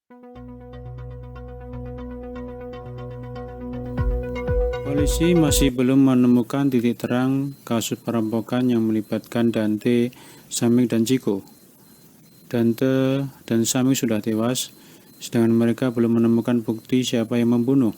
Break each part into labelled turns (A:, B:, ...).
A: Polisi masih belum menemukan titik terang kasus perampokan yang melibatkan Dante, Samik, dan Chico. Dante dan Samik sudah tewas, sedangkan mereka belum menemukan bukti siapa yang membunuh.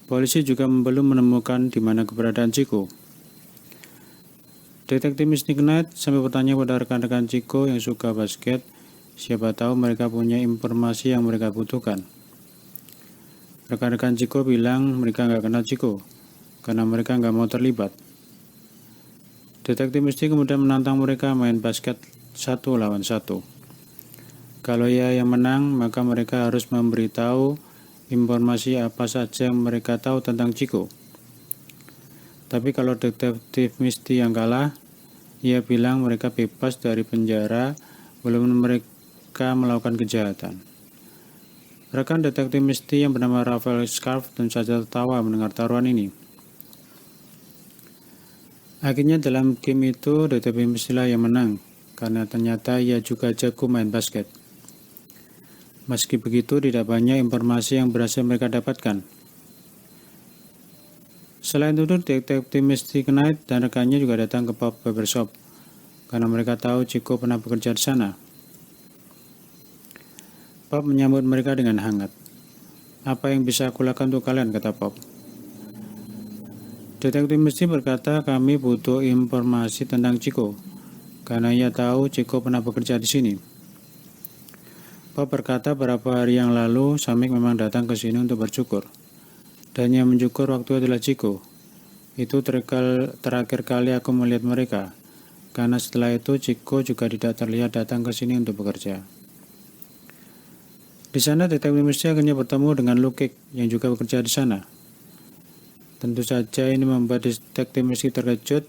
A: Polisi juga belum menemukan di mana keberadaan Chico. Detektif Mystic Knight sampai bertanya pada rekan-rekan Chico yang suka basket, siapa tahu mereka punya informasi yang mereka butuhkan. Rekan-rekan Chico bilang mereka nggak kenal Chico, karena mereka nggak mau terlibat. Detektif Mystic kemudian menantang mereka main basket 1 lawan 1. Kalau ia yang menang, maka mereka harus memberitahu informasi apa saja yang mereka tahu tentang Chico. Tapi kalau Detektif Misty yang kalah, ia bilang mereka bebas dari penjara walaupun mereka melakukan kejahatan. Rekan Detektif Misty yang bernama Rafael Scarf dan saja tertawa mendengar taruhan ini. Akhirnya dalam game itu Detektif Misty lah yang menang, karena ternyata ia juga jago main basket. Meski begitu, tidak banyak informasi yang berhasil mereka dapatkan. Selain itu, Detektif Mystic Knight dan rekannya juga datang ke pub barbershop, karena mereka tahu Chico pernah bekerja di sana. Pop menyambut mereka dengan hangat. Apa yang bisa aku lakukan untuk kalian, kata Pop. Detektif Misty berkata kami butuh informasi tentang Chico, karena ia tahu Chico pernah bekerja di sini. Pop berkata beberapa hari yang lalu Samik memang datang ke sini untuk bercukur, dan yang mencukur waktu adalah Chico. Itu terakhir kali aku melihat mereka, karena setelah itu Chico juga tidak terlihat datang ke sini untuk bekerja. Di sana Detektif Misty akhirnya bertemu dengan Luke Cage yang juga bekerja di sana. Tentu saja ini membuat Detektif Misty terkejut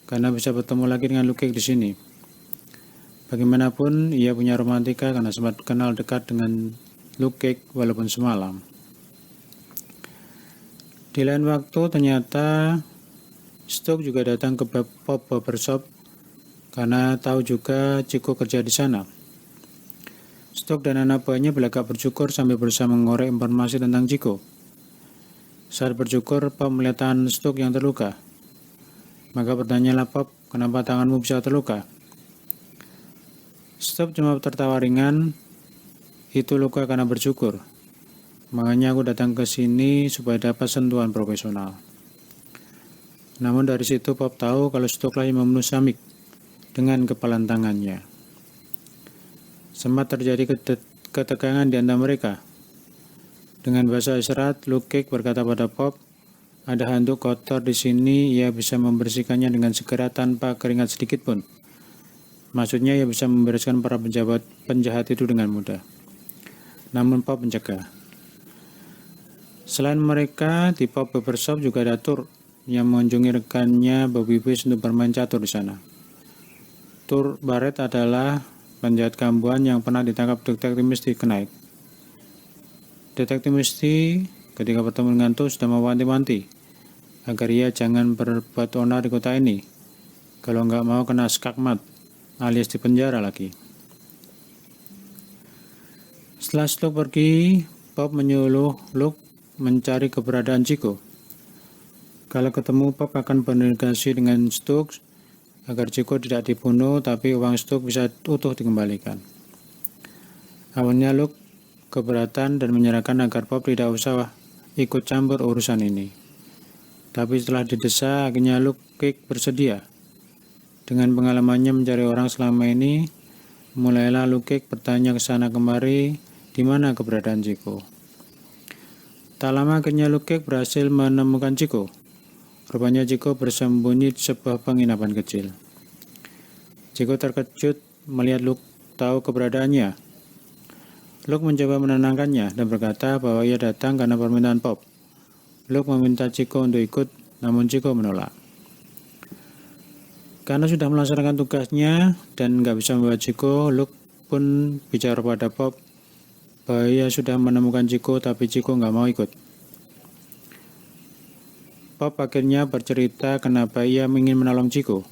A: karena bisa bertemu lagi dengan Luke Cage di sini. Bagaimanapun ia punya romantika karena sempat kenal dekat dengan Luke Cage walaupun semalam. Di lain waktu ternyata Stoke juga datang ke pub barbershop karena tahu juga Chico kerja di sana. Stoke dan anak buahnya berlagak bercukur sambil berusaha mengorek informasi tentang Chico. Saat bercukur, Pop melihat tangan Stoke yang terluka. Maka bertanyalah Pop, kenapa tanganmu bisa terluka? Stoke cuma tertawa ringan, itu luka karena bercukur. Makanya aku datang ke sini supaya dapat sentuhan profesional. Namun dari situ Pop tahu kalau Stoke lagi membunuh Samik dengan kepalan tangannya. Sempat terjadi ketegangan di antara mereka. Dengan bahasa isyarat, Luke Cage berkata pada Pop, ada handuk kotor di sini, ia bisa membersihkannya dengan segera tanpa keringat sedikit pun. Maksudnya ia bisa membereskan para penjahat itu dengan mudah. Namun Pop mencegah. Selain mereka, di pub barbershop juga ada Tur yang mengunjungi rekannya Bobby Fish untuk bermain catur di sana. Tur Barrett adalah penjahat kambuhan yang pernah ditangkap Detektif Misty Knight. Detektif Misty ketika bertemu dengan Tur sudah mewanti-wanti agar ia jangan berbuat onar di kota ini, kalau nggak mau kena skakmat alias di penjara lagi. Setelah Stoke pergi, Pop menyuruh Luke mencari keberadaan Chico. Kalau ketemu, Pop akan bernegosiasi dengan Stoke agar Chico tidak dibunuh, tapi uang Stoke bisa utuh dikembalikan. Awalnya Luke keberatan dan menyerahkan agar Pop tidak usah ikut campur urusan ini. Tapi setelah didesak, akhirnya Luke Cage bersedia. Dengan pengalamannya mencari orang selama ini, mulailah Luke Cage bertanya ke sana kemari, di mana keberadaan Chico. Tak lama akhirnya Luke Cage berhasil menemukan Chico. Rupanya Chico bersembunyi di sebuah penginapan kecil. Chico terkejut melihat Luke tahu keberadaannya. Luke mencoba menenangkannya dan berkata bahwa ia datang karena permintaan Pop. Luke meminta Chico untuk ikut, namun Chico menolak. Karena sudah melaksanakan tugasnya dan nggak bisa membawa Chico, Luke pun bicara pada Pop bahwa ia sudah menemukan Chico, tapi Chico nggak mau ikut. Pop akhirnya bercerita kenapa ia ingin menolong Chico.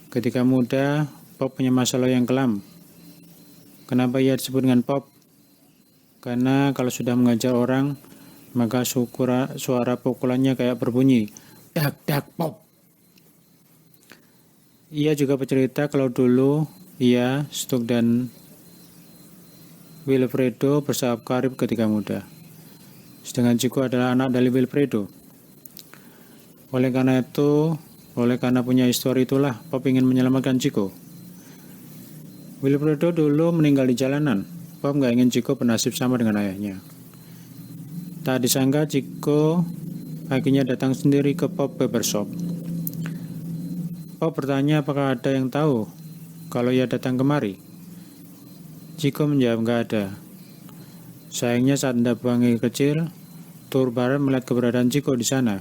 A: Ketika muda, Pop punya masalah yang kelam. Kenapa ia disebut dengan pop? Karena kalau sudah mengajar orang, maka suara pukulannya kayak berbunyi, dak dak pop. Ia juga bercerita kalau dulu ia, Stuck dan Wilfredo bersahabat karib ketika muda. Sedangkan Chico adalah anak dari Wilfredo. Oleh karena punya histori itulah Pop ingin menyelamatkan Chico. Wilfredo dulu meninggal di jalanan. Pop nggak ingin Chico bernasib sama dengan ayahnya. Tak disangka Chico akhirnya datang sendiri ke Pop Barbershop. Pop bertanya apakah ada yang tahu kalau ia datang kemari. Chico menjawab nggak ada. Sayangnya saat hendak buang air kecil, Tour Barret melihat keberadaan Chico di sana.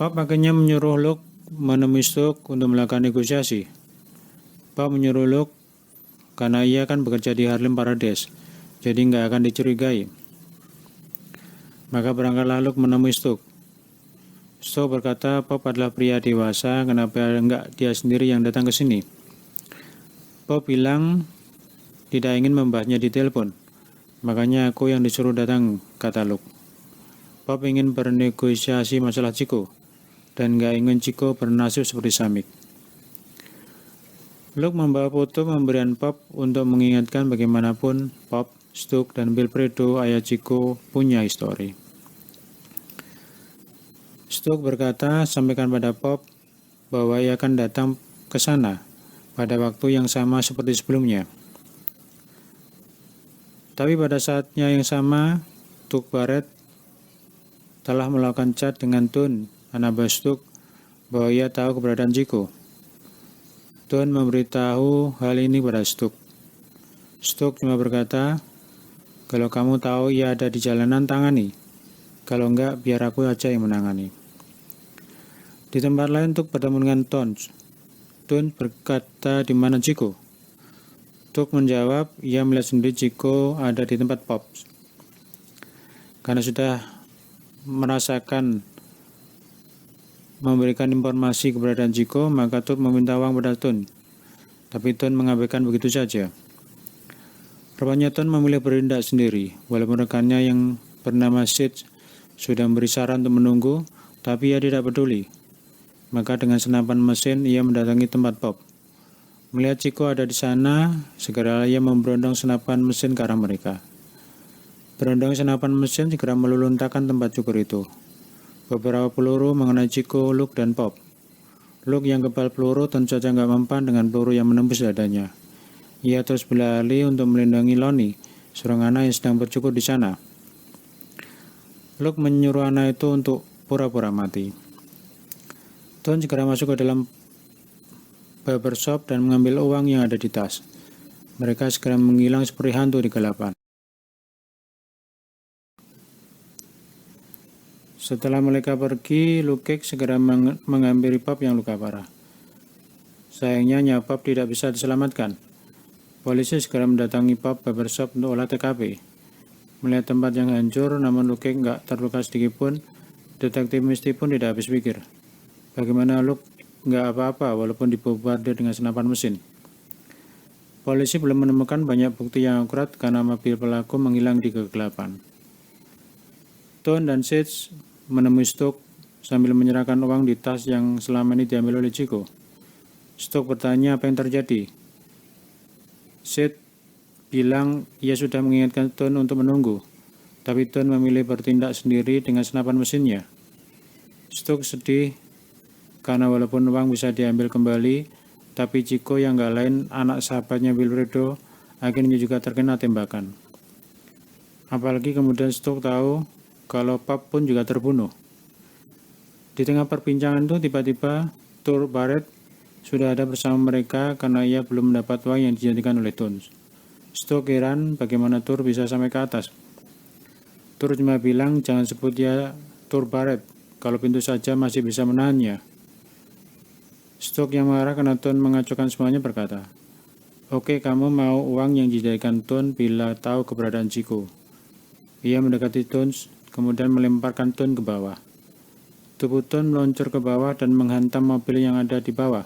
A: Pop akhirnya menyuruh Luke menemui Stuck untuk melakukan negosiasi. Pop menyuruh Luke karena ia kan bekerja di Harlem Paradise, jadi nggak akan dicurigai. Maka berangkatlah Luke menemui Stuck. Stuck berkata Pop adalah pria dewasa, kenapa nggak dia sendiri yang datang ke sini? Pop bilang tidak ingin membahasnya di telepon, makanya aku yang disuruh datang, kata Luke. Pop ingin bernegosiasi masalah Chico, dan gak ingin Chico bernasib seperti Samik. Luke membawa foto pemberian Pop untuk mengingatkan bagaimanapun Pop, Stuck, dan Wilfredo ayah Chico punya histori. Stuck berkata sampaikan pada Pop bahwa ia akan datang ke sana pada waktu yang sama seperti sebelumnya. Tapi pada saatnya yang sama, Tour Barret telah melakukan chat dengan Tun, anak buah Stuck, bahwa ia tahu keberadaan Chico. Tun memberitahu hal ini pada Stuck. Stuck cuma berkata, kalau kamu tahu ia ada di jalanan, tangani. Kalau enggak, biar aku aja yang menangani. Di tempat lain Tuck bertemu dengan Tun berkata di mana Chico. Tuck menjawab, ia melihat sendiri Chico ada di tempat Pop. Karena sudah merasakan memberikan informasi keberadaan Chico, maka Tuck meminta uang pada Tun. Tapi Tun mengabaikan begitu saja. Rupanya Tun memilih bertindak sendiri, walaupun rekannya yang bernama Sid sudah memberi saran untuk menunggu, tapi ia tidak peduli. Maka dengan senapan mesin ia mendatangi tempat Pop. Melihat Chico ada di sana, segera ia memberondong senapan mesin ke arah mereka. Berondong senapan mesin segera meluluntahkan tempat cukur itu. Beberapa peluru mengenai Chico, Luke, dan Pop. Luke yang kebal peluru tentu saja nggak mempan dengan peluru yang menembus dadanya. Ia terus berlari untuk melindungi Lonnie, seorang anak yang sedang bercukur di sana. Luke menyuruh anak itu untuk pura-pura mati. Tun segera masuk ke dalam barbershop dan mengambil uang yang ada di tas. Mereka segera menghilang seperti hantu di kegelapan. Setelah mereka pergi, Luke segera menghampiri Pop yang luka parah. Sayangnya nyawa Pop tidak bisa diselamatkan. Polisi segera mendatangi Pop barbershop untuk olah TKP. Melihat tempat yang hancur, namun Luke nggak terluka sedikit pun, detektif Misty pun tidak habis pikir. Bagaimana Luke nggak apa-apa walaupun dibombardir dengan senapan mesin. Polisi belum menemukan banyak bukti yang akurat karena mobil pelaku menghilang di kegelapan. Tun dan Sid menemui Stuck sambil menyerahkan uang di tas yang selama ini diambil oleh Chico. Stuck bertanya apa yang terjadi. Sid bilang ia sudah mengingatkan Tun untuk menunggu, tapi Tun memilih bertindak sendiri dengan senapan mesinnya. Stuck sedih karena walaupun uang bisa diambil kembali, tapi Chico yang gak lain anak sahabatnya Wilfredo akhirnya juga terkena tembakan. Apalagi kemudian Stuck tahu kalau Pop pun juga terbunuh. Di tengah perbincangan itu tiba-tiba Tour Barret sudah ada bersama mereka karena ia belum mendapat uang yang dijanjikan oleh Tun. Stuck heran bagaimana Tour bisa sampai ke atas. Tour cuma bilang jangan sebut dia Tour Barret, kalau pintu saja masih bisa menahannya. Stuck yang marah karena Tun mengacuhkan semuanya berkata, oke, kamu mau uang yang dijadikan Tun bila tahu keberadaan Chico. Ia mendekati Tun, kemudian melemparkan Tun ke bawah. Tubuh Tun meluncur ke bawah dan menghantam mobil yang ada di bawah.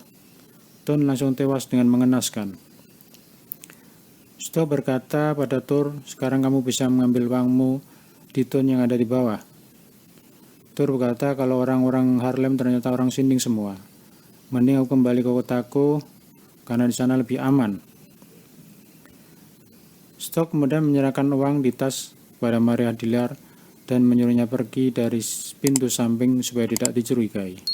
A: Tun langsung tewas dengan mengenaskan. Stock berkata pada Thor, sekarang kamu bisa mengambil uangmu di ton yang ada di bawah. Thor berkata kalau orang-orang Harlem ternyata orang Sinding semua. Mending aku kembali ke kotaku karena di sana lebih aman. Stock kemudian menyerahkan uang di tas pada Maria Dillard dan menyuruhnya pergi dari pintu samping supaya tidak dicurigai.